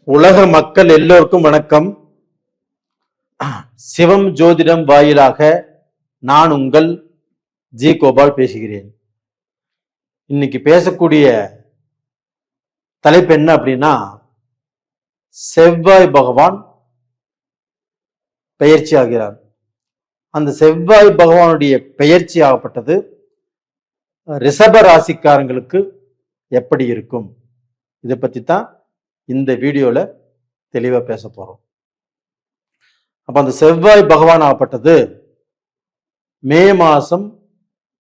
உலக மக்கள் எல்லோருக்கும் வணக்கம். சிவம் ஜோதிடம் வாயிலாக நான் உங்கள் ஜி கோபால் பேசுகிறேன். இன்னைக்கு பேசக்கூடிய தலைப்பு என்ன அப்படின்னா, செவ்வாய் பகவான் பெயர்ச்சி ஆகிறார். அந்த செவ்வாய் பகவானுடைய பெயர்ச்சி ஆகப்பட்டது ரிஷப ராசிக்காரங்களுக்கு எப்படி இருக்கும், இதை பத்தி தான் இந்த வீடியோல தெளிவா பேச போறோம். அப்ப அந்த செவ்வாய் பகவான் ஆகப்பட்டது மே மாசம்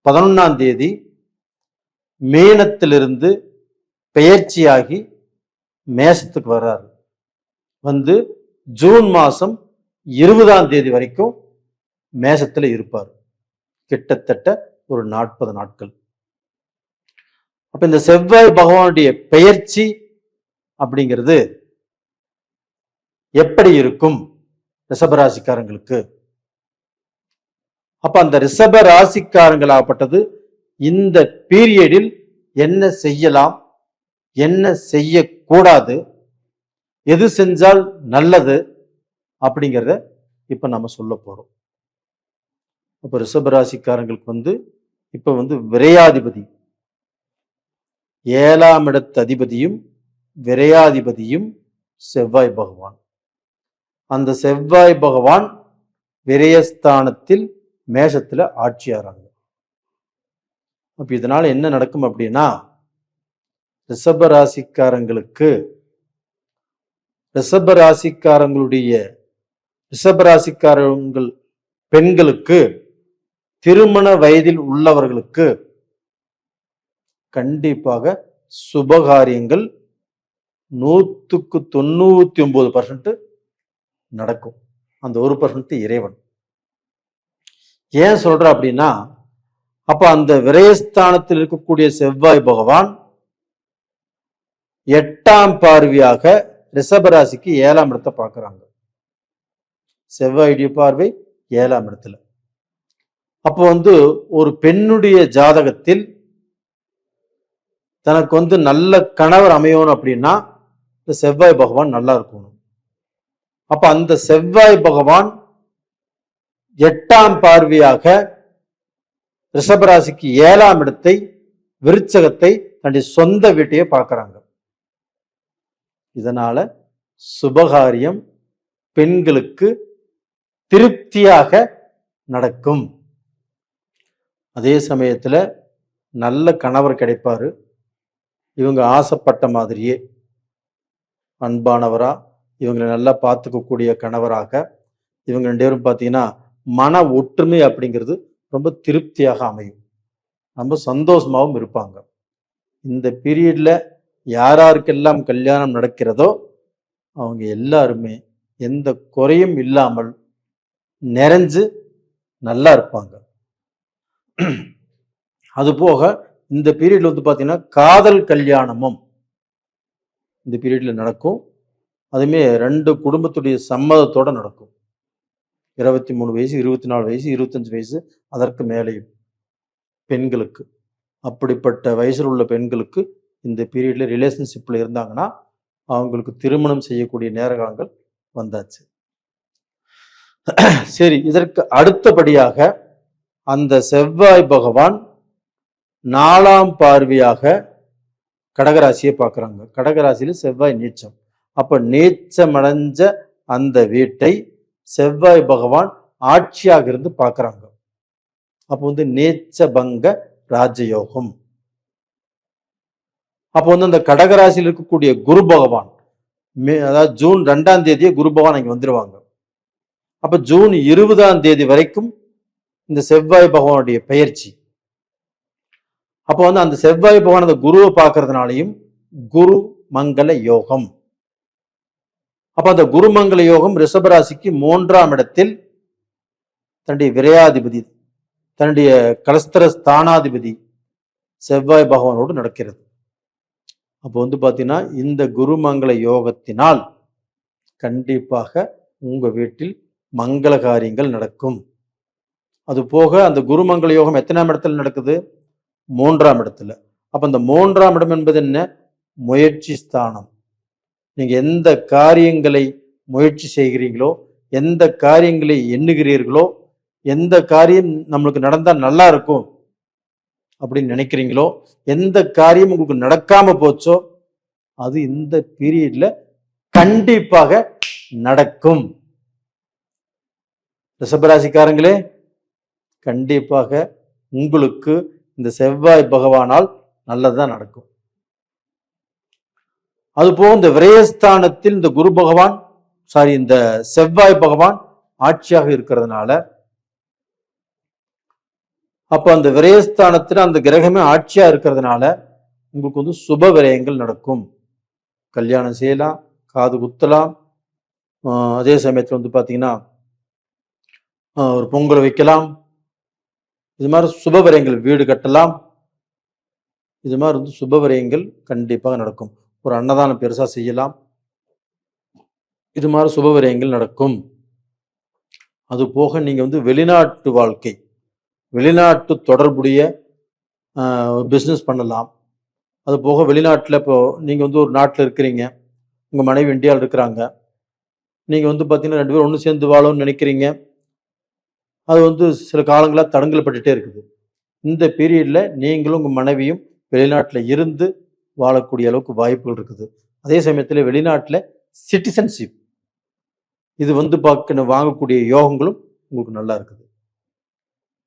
11ஆம் தேதி மீனத்திலிருந்து பெயர்ச்சியாகி மேசத்துக்கு வர்றாரு. வந்து ஜூன் மாசம் 20ஆம் தேதி வரைக்கும் மேசத்துல இருப்பார். கிட்டத்தட்ட ஒரு 40 நாட்கள். அப்ப இந்த செவ்வாய் பகவானுடைய பெயர்ச்சி அப்படிங்கிறது எப்படி இருக்கும் ரிஷபராசிக்காரங்களுக்கு? அப்ப அந்த ரிஷப ராசிக்காரங்களாகப்பட்டது இந்த பீரியடில் என்ன செய்யலாம், என்ன செய்யக்கூடாது, எது செஞ்சால் நல்லது அப்படிங்கிறத இப்ப நம்ம சொல்ல போறோம். அப்ப ரிஷபராசிக்காரங்களுக்கு இப்ப விரையாதிபதி 7ஆம் இடத்து அதிபதியும் விரையாதிபதியும் செவ்வாய் பகவான். அந்த செவ்வாய் பகவான் விரயஸ்தானத்தில் மேஷத்துல ஆட்சியாராங்க. அப்ப இதனால என்ன நடக்கும் அப்படின்னா, ரிஷபராசிக்காரங்கள் பெண்களுக்கு, திருமண வயதில் உள்ளவர்களுக்கு கண்டிப்பாக சுபகாரியங்கள் 199% நடக்கும். அந்த 1% இறைவன். ஏன் சொல்ற அப்படின்னா, அப்ப அந்த விரயஸ்தானத்தில் இருக்கக்கூடிய செவ்வாய் பகவான் 8ஆம் பார்வையாக ரிஷபராசிக்கு 7ஆம் இடத்தை பார்க்கிறாங்க. செவ்வாயுடைய பார்வை 7ஆம் இடத்துல. அப்போ ஒரு பெண்ணுடைய ஜாதகத்தில் தனக்கு நல்ல கணவர் அமையணும் அப்படின்னா இந்த செவ்வாய் பகவான் நல்லா இருக்கணும். அப்ப அந்த செவ்வாய் பகவான் 8ஆம் பார்வையாக ரிஷபராசிக்கு 7ஆம் இடத்தை, விருச்சகத்தை, தன்னுடைய சொந்த வீட்டையே பார்க்கிறாங்க. இதனால சுபகாரியம் பெண்களுக்கு திருப்தியாக நடக்கும். அதே சமயத்துல நல்ல கணவர் கிடைப்பாரு. இவங்க ஆசைப்பட்ட மாதிரியே அன்பானவரா, இவங்களை நல்லா பார்த்துக்கக்கூடிய கணவராக, இவங்க 2 பேரும் பார்த்தீங்கன்னா மன ஒற்றுமை அப்படிங்கிறது ரொம்ப திருப்தியாக அமையும். ரொம்ப சந்தோஷமாகவும் இருப்பாங்க. இந்த பீரியட்ல யாராருக்கெல்லாம் கல்யாணம் நடக்கிறதோ அவங்க எல்லாருமே எந்த குறையும் இல்லாமல் நிறைஞ்சு நல்லா இருப்பாங்க. அது போக இந்த பீரியட்ல பார்த்தீங்கன்னா காதல் கல்யாணமும் இந்த பீரியட்ல நடக்கும். அதுமே 2 குடும்பத்துடைய சம்மதத்தோட நடக்கும். 23 வயசு, 24 வயசு, 25 வயசு, அதற்கு மேலேயும் பெண்களுக்கு, அப்படிப்பட்ட வயசில் உள்ள பெண்களுக்கு இந்த பீரியட்ல ரிலேஷன்ஷிப்ல இருந்தாங்கன்னா அவங்களுக்கு திருமணம் செய்யக்கூடிய நேரகாலங்கள் வந்தாச்சு. சரி, இதற்கு அடுத்தபடியாக அந்த செவ்வாய் பகவான் 4ஆம் பார்வையாக கடகராசியை பார்க்கிறாங்க. கடகராசியில செவ்வாய் நீச்சம். அப்ப நீச்சமடைஞ்ச அந்த வீட்டை செவ்வாய் பகவான் ஆட்சியாக இருந்து பார்க்கிறாங்க. அப்போ நீச்ச பங்க ராஜயோகம். அப்போ அந்த கடகராசியில் இருக்கக்கூடிய குரு பகவான் அதாவது ஜூன் 2ஆம் தேதியே குரு பகவான் இங்க வந்துருவாங்க. அப்ப ஜூன் 20ஆம் தேதி வரைக்கும் இந்த செவ்வாய் பகவானுடைய பெயர்ச்சி. அப்போ அந்த செவ்வாய் பகவான் அந்த குருவை பார்க்கறதுனாலையும் குரு மங்கள யோகம். அப்ப அந்த குருமங்கள யோகம் ரிஷபராசிக்கு 3ஆம் இடத்தில் தன்னுடைய விரையாதிபதி, தன்னுடைய கலஸ்தர ஸ்தானாதிபதி செவ்வாய் பகவானோடு நடக்கிறது. அப்போ பாத்தீங்கன்னா இந்த குருமங்கள யோகத்தினால் கண்டிப்பாக உங்க வீட்டில் மங்கள காரியங்கள் நடக்கும். அது போக அந்த குருமங்கள யோகம் எத்தனாம் இடத்துல நடக்குது? 3ஆம் இடத்துல. அப்ப அந்த 3ஆம் இடம் என்பது என்ன? முயற்சி ஸ்தானம். நீங்கள் எந்த காரியங்களை முயற்சி செய்கிறீங்களோ, எந்த காரியங்களை எண்ணுகிறீர்களோ, எந்த காரியம் நம்மளுக்கு நடந்தால் நல்லா இருக்கும் அப்படின்னு நினைக்கிறீங்களோ, எந்த காரியம் உங்களுக்கு நடக்காம போச்சோ அது இந்த பீரியட்ல கண்டிப்பாக நடக்கும். ரிஷபராசிக்காரங்களே, கண்டிப்பாக உங்களுக்கு இந்த செவ்வாய் பகவானால் நல்லதுதான் நடக்கும். அதுபோக இந்த விரயஸ்தானத்தில் இந்த குரு பகவான் இந்த செவ்வாய் பகவான் ஆட்சியாக இருக்கிறதுனால, அப்ப அந்த விரயஸ்தானத்தில் அந்த கிரகமே ஆட்சியா இருக்கிறதுனால உங்களுக்கு வந்து சுப விரயங்கள் நடக்கும். கல்யாணம் செய்யலாம், காது குத்தலாம், அதே சமயத்தில் வந்து பார்த்தீங்கன்னா ஒரு பொங்கல் வைக்கலாம், இது மாதிரி சுப விரயங்கள், வீடு கட்டலாம், இது மாதிரி வந்து சுப விரயங்கள் கண்டிப்பாக நடக்கும். ஒரு அன்னதானம் பெருசா செய்யலாம், இது மாதிரி சுப விரயங்கள் நடக்கும். அது போக நீங்க வந்து வெளிநாட்டு வாழ்க்கை, வெளிநாட்டு தொடர்புடைய பிஸ்னஸ் பண்ணலாம். அது போக வெளிநாட்டில் இப்போ நீங்கள் வந்து ஒரு நாட்டில் இருக்கிறீங்க, உங்கள் மனைவி இந்தியாவில் இருக்கிறாங்க, நீங்கள் வந்து பார்த்தீங்கன்னா 2 பேரும் ஒன்று சேர்ந்து வாழணும்னு நினைக்கிறீங்க, அது வந்து சில காலங்களாக தடங்கல் பட்டுட்டே இருக்குது. இந்த பீரியடில் நீங்களும் உங்கள் மனைவியும் வெளிநாட்டில் இருந்து வாழக்கூடிய அளவுக்கு வாய்ப்புகள் இருக்குது. அதே சமயத்தில் வெளிநாட்டில் சிட்டிசன்ஷிப் இது வந்து வாங்கக்கூடிய யோகங்களும் உங்களுக்கு நல்லா இருக்குது.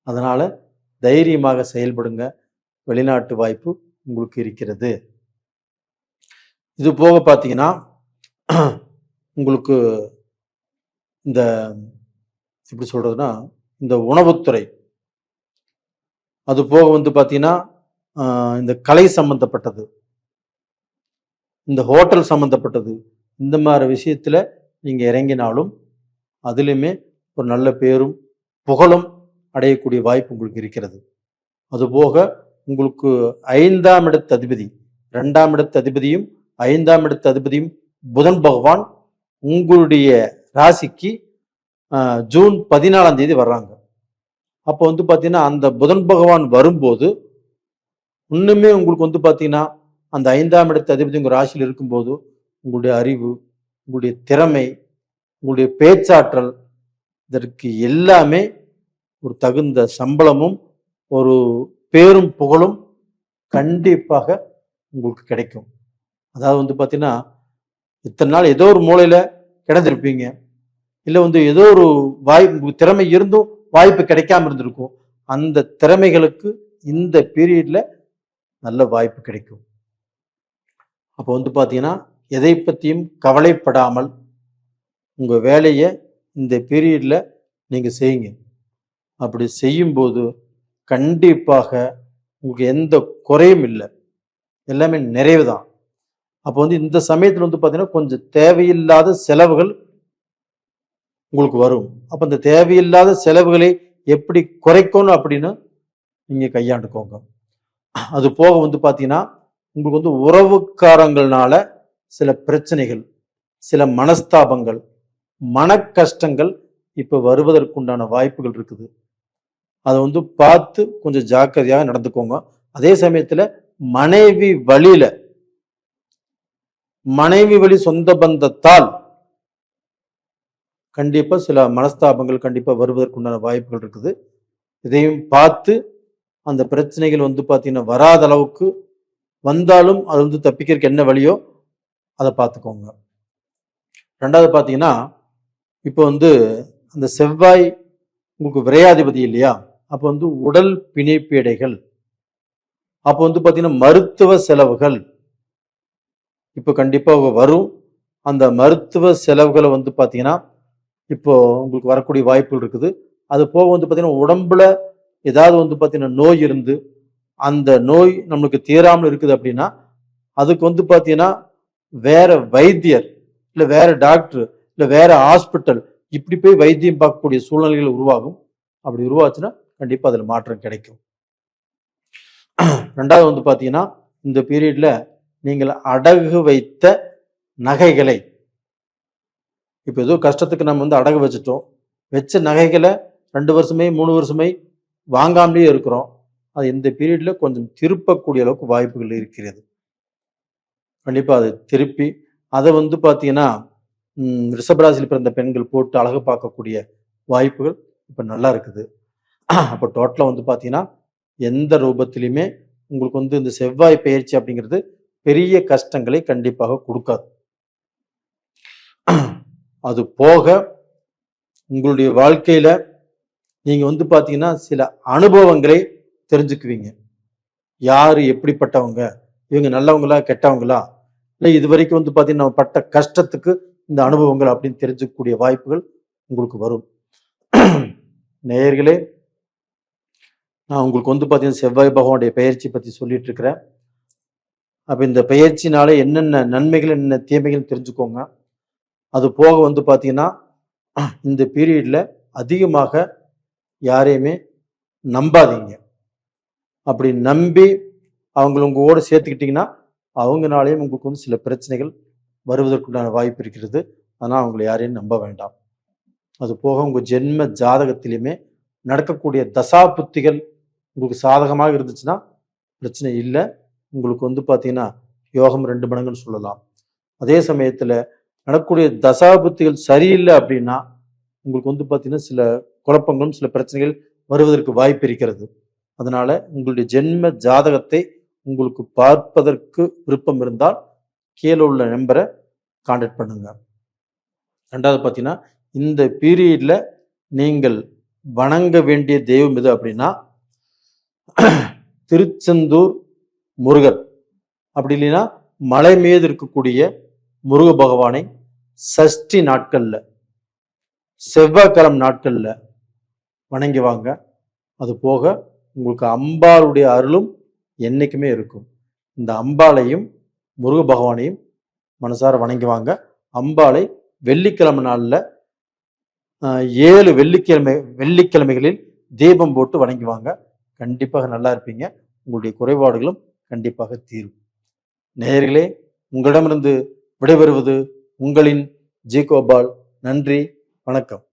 அதனால தைரியமாக செயல்படுங்க, வெளிநாட்டு வாய்ப்பு உங்களுக்கு இருக்கிறது. இது போக பார்த்தீங்கன்னா உங்களுக்கு இந்த எப்படி சொல்றதுன்னா, இந்த உணவுத்துறை, அது போக வந்து பார்த்தீங்கன்னா இந்த கலை சம்பந்தப்பட்டது, இந்த ஹோட்டல் சம்பந்தப்பட்டது, இந்த மாதிரி விஷயத்துல நீங்க இறங்கினாலும் அதுலேயுமே ஒரு நல்ல பேரும் புகழும் அடையக்கூடிய வாய்ப்பு உங்களுக்கு இருக்கிறது. அதுபோக உங்களுக்கு 5ஆம் இடத்து அதிபதி, 2ஆம் இடத்து அதிபதியும் 5ஆம் இடத்து அதிபதியும் புதன் பகவான் உங்களுடைய ராசிக்கு ஜூன் 14ஆம் தேதி வர்றாங்க. அப்போ வந்து பார்த்தீங்கன்னா அந்த புதன் பகவான் வரும்போது இன்னுமே உங்களுக்கு வந்து பார்த்தீங்கன்னா அந்த 5ஆம் இடத்து அதிபதி உங்கள் ராசியில் இருக்கும்போது உங்களுடைய அறிவு, உங்களுடைய திறமை, உங்களுடைய பேச்சாற்றல், இதற்கு எல்லாமே ஒரு தகுந்த சம்பளமும் ஒரு பேரும் புகழும் கண்டிப்பாக உங்களுக்கு கிடைக்கும். அதாவது வந்து பார்த்தீங்கன்னா இத்தனை நாள் ஏதோ ஒரு மூலையில கிடந்திருப்பீங்க, இல்லை வந்து ஏதோ ஒரு வாய்ப்பு, திறமை இருந்தும் வாய்ப்பு கிடைக்காம இருந்திருக்கும். அந்த திறமைகளுக்கு இந்த பீரியட்ல நல்ல வாய்ப்பு கிடைக்கும். அப்போ வந்து பார்த்தீங்கன்னா எதை பற்றியும் கவலைப்படாமல் உங்க வேலையை இந்த பீரியட்ல நீங்க செய்யுங்க. அப்படி செய்யும்போது கண்டிப்பாக உங்களுக்கு எந்த குறையும் இல்லை, எல்லாமே நிறைவு தான். அப்போ வந்து இந்த சமயத்தில் வந்து பார்த்தீங்கன்னா கொஞ்சம் தேவையில்லாத செலவுகள் உங்களுக்கு வரும். அப்போ இந்த தேவையில்லாத செலவுகளை எப்படி குறைக்கணும் அப்படின்னு நீங்க கையாண்டுக்கோங்க. அது போக வந்து பார்த்தீங்கன்னா உங்களுக்கு வந்து உறவுக்காரங்கள்னால சில பிரச்சனைகள், சில மனஸ்தாபங்கள், மன கஷ்டங்கள் இப்போ வருவதற்குண்டான வாய்ப்புகள் இருக்குது. அதை வந்து பார்த்து கொஞ்சம் ஜாக்கிரதையாக நடந்துக்கோங்க. அதே சமயத்துல மனைவி வழி சொந்த பந்தத்தால் கண்டிப்பா சில மனஸ்தாபங்கள் கண்டிப்பா வருவதற்குண்டான வாய்ப்புகள் இருக்குது. இதையும் பார்த்து அந்த பிரச்சனைகள் வந்து பார்த்தீங்கன்னா வராத அளவுக்கு, வந்தாலும் அது வந்து தப்பிக்கிறதுக்கு என்ன வழியோ அதை பார்த்துக்கோங்க. 2வது பார்த்தீங்கன்னா இப்போ வந்து அந்த செவ்வாய் உங்களுக்கு விரையாதிபதி இல்லையா, அப்போ வந்து உடல் பிணைப்பீடைகள், அப்போ வந்து பார்த்தீங்கன்னா மருத்துவ செலவுகள் இப்போ கண்டிப்பாக வரும். அந்த மருத்துவ செலவுகளை வந்து பார்த்தீங்கன்னா இப்போ உங்களுக்கு வரக்கூடிய வாய்ப்புகள் இருக்குது. அது போக வந்து பார்த்தீங்கன்னா உடம்புல ஏதாவது வந்து பார்த்தீங்கன்னா நோய் இருந்து அந்த நோய் நம்மளுக்கு தீராமல் இருக்குது அப்படின்னா அதுக்கு வந்து பார்த்தீங்கன்னா வேற வைத்தியர், இல்லை வேற டாக்டர், இல்லை வேற ஹாஸ்பிட்டல், இப்படி போய் வைத்தியம் பார்க்கக்கூடிய சூழ்நிலைகள் உருவாகும். அப்படி உருவாச்சுன்னா கண்டிப்பா அதுல மாற்றம் கிடைக்கும். 2வது வந்து பாத்தீங்கன்னா இந்த பீரியட்ல நீங்கள் அடகு வைத்த நகைகளை, இப்ப ஏதோ கஷ்டத்துக்கு நம்ம வந்து அடகு வச்சுட்டோம், வச்ச நகைகளை 2 வருஷமே 3 வருஷமே வாங்காமலே இருக்கிறோம், அது இந்த பீரியட்ல கொஞ்சம் திருப்பக்கூடிய அளவுக்கு வாய்ப்புகள் இருக்கிறது. கண்டிப்பா அதை திருப்பி அதை பார்த்தீங்கன்னா ரிஷபராசியில் பிறந்த பெண்கள் போட்டு அழகு பார்க்கக்கூடிய வாய்ப்புகள் இப்போ நல்லா இருக்குது. அப்போ டோட்டலாக பார்த்தீங்கன்னா எந்த ரூபத்திலையுமே உங்களுக்கு இந்த செவ்வாய் பயிற்சி அப்படிங்கிறது பெரிய கஷ்டங்களை கண்டிப்பாக கொடுக்காது. அது போக உங்களுடைய வாழ்க்கையில நீங்க பார்த்தீங்கன்னா சில அனுபவங்களை தெரிஞ்சுக்குவீங்க. யாரு எப்படிப்பட்டவங்க, இவங்க நல்லவங்களா கெட்டவங்களா, இல்லை இது வரைக்கும் பார்த்தீங்கன்னா நம்ம பட்ட கஷ்டத்துக்கு இந்த அனுபவங்கள் அப்படின்னு தெரிஞ்சுக்கக்கூடிய வாய்ப்புகள் உங்களுக்கு வரும். நேயர்களே, நான் உங்களுக்கு பார்த்தீங்கன்னா செவ்வாய் பகவானுடைய பெயர்ச்சி பற்றி சொல்லிட்டு இருக்கிறேன். அப்போ இந்த பெயர்ச்சினால என்னென்ன நன்மைகள் என்னென்ன தீமைகள் தெரிஞ்சுக்கோங்க. அது போக பார்த்தீங்கன்னா இந்த பீரியட்ல அதிகமாக யாரையுமே நம்பாதீங்க. அப்படி நம்பி அவங்கள உங்களோட சேர்த்துக்கிட்டிங்கன்னா அவங்கனாலேயும் உங்களுக்கு சில பிரச்சனைகள் வருவதற்குண்டான வாய்ப்பு இருக்கிறது. ஆனால் அவங்கள யாரையும் நம்ப வேண்டாம். அது போக உங்கள் ஜென்ம ஜாதகத்திலையுமே நடக்கக்கூடிய தசா புத்திகள் உங்களுக்கு சாதகமாக இருந்துச்சுன்னா பிரச்சனை இல்லை. உங்களுக்கு பார்த்தீங்கன்னா யோகம் 2 மடங்குன்னு சொல்லலாம். அதே சமயத்தில் நடக்கக்கூடிய தசா புத்திகள் சரியில்லை அப்படின்னா உங்களுக்கு பார்த்தீங்கன்னா சில குழப்பங்களும் சில பிரச்சனைகள் வருவதற்கு வாய்ப்பு இருக்கிறது. அதனால உங்களுடைய ஜென்ம ஜாதகத்தை உங்களுக்கு பார்ப்பதற்கு விருப்பம் இருந்தால் கீழே உள்ள நம்பரை கான்டாக்ட் பண்ணுங்க. ரெண்டாவது பார்த்தீங்கன்னா இந்த பீரியட்ல நீங்கள் வணங்க வேண்டிய தெய்வம் எது அப்படின்னா திருச்செந்தூர் முருகர், அப்படி இல்லைன்னா மலை மீது இருக்கக்கூடிய முருக பகவானை சஷ்டி நாட்கள்ல செவ்வாய்க்கிழமை நாட்கள்ல வணங்கி வாங்க. அது போக உங்களுக்கு அம்பாளுடைய அருளும் என்னைக்குமே இருக்கும். இந்த அம்பாளையும் முருக பகவானையும் மனசார வணங்கி வாங்க. அம்பாளை வெள்ளிக்கிழமை நாளில் 7 வெள்ளிக்கிழமைகளில் தீபம் போட்டு வணங்கி வாங்க. கண்டிப்பாக நல்லா இருப்பீங்க. உங்களுடைய குறைபாடுகளும் கண்டிப்பாக தீரும். நேயர்களே, உங்களிடமிருந்து விடைபெறுவது உங்களின் ஜி கோபால். நன்றி, வணக்கம்.